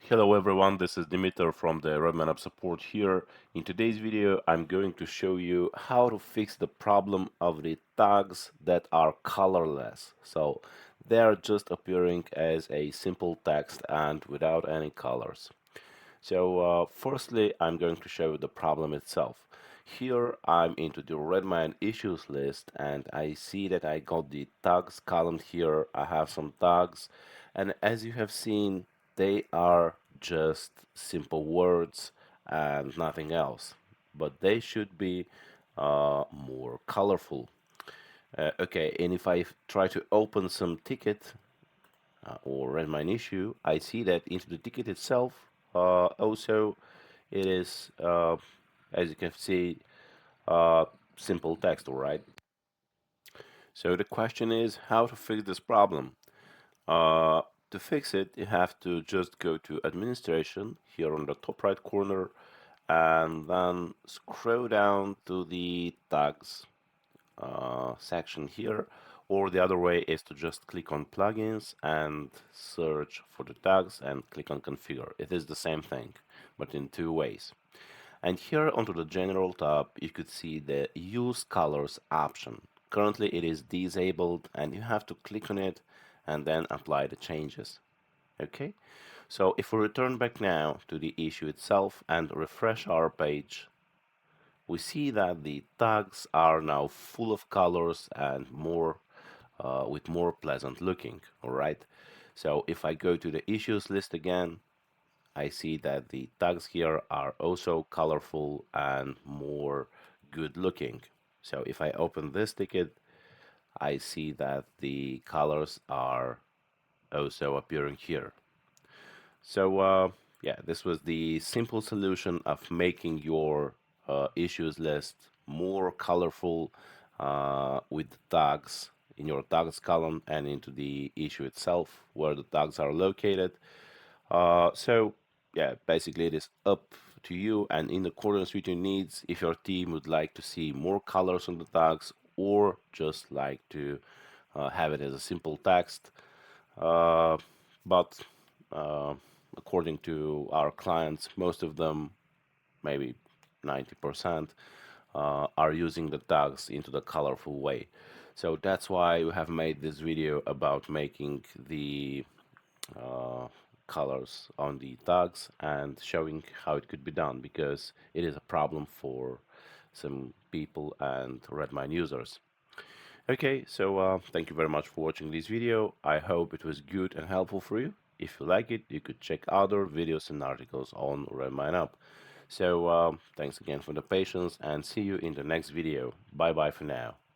Hello everyone, this is Dimitar from the RedmineUP support here. In today's video, I'm going to show you how to fix the problem of the tags that are colorless. So they are just appearing as a simple text and without any colors. So firstly, I'm going to show you the problem itself. Here I'm into the Redmine issues list and I see that I got the tags column here. I have some tags, and as you have seen, they are just simple words and nothing else. But they should be more colorful. Okay, and if I try to open some ticket or Redmine issue, I see that into the ticket itself also it is, as you can see, uh, simple text, all right? So the question is how to fix this problem. Uh, to fix it, you have to just go to administration here on the top right corner and then scroll down to the tags section here, or the other way is to just click on plugins and search for the tags and click on configure. It is the same thing, but in two ways. And here onto the general tab, you could see the use colors option. Currently it is disabled and you have to click on it and then apply the changes. Okay, so if we return back now to the issue itself and refresh our page, we see that the tags are now full of colors and more with more pleasant looking. All right, so if I go to the issues list again, I see that the tags here are also colorful and more good looking. So if I open this ticket, I see that the colors are also appearing here. So yeah, this was the simple solution of making your issues list more colorful with the tags in your tags column and into the issue itself where the tags are located. So yeah, basically it is up to you and in accordance with your needs if your team would like to see more colors on the tags or just like to have it as a simple text. But uh, according to our clients, most of them, maybe 90%, are using the tags into the colorful way. So that's why we have made this video about making the uh, colors on the tags and showing how it could be done because it is a problem for some people and Redmine users. Okay, so thank you very much for watching this video. I hope it was good and helpful for you. If you like it, you could check other videos and articles on RedmineUp. So thanks again for the patience and see you in the next video. Bye bye for now.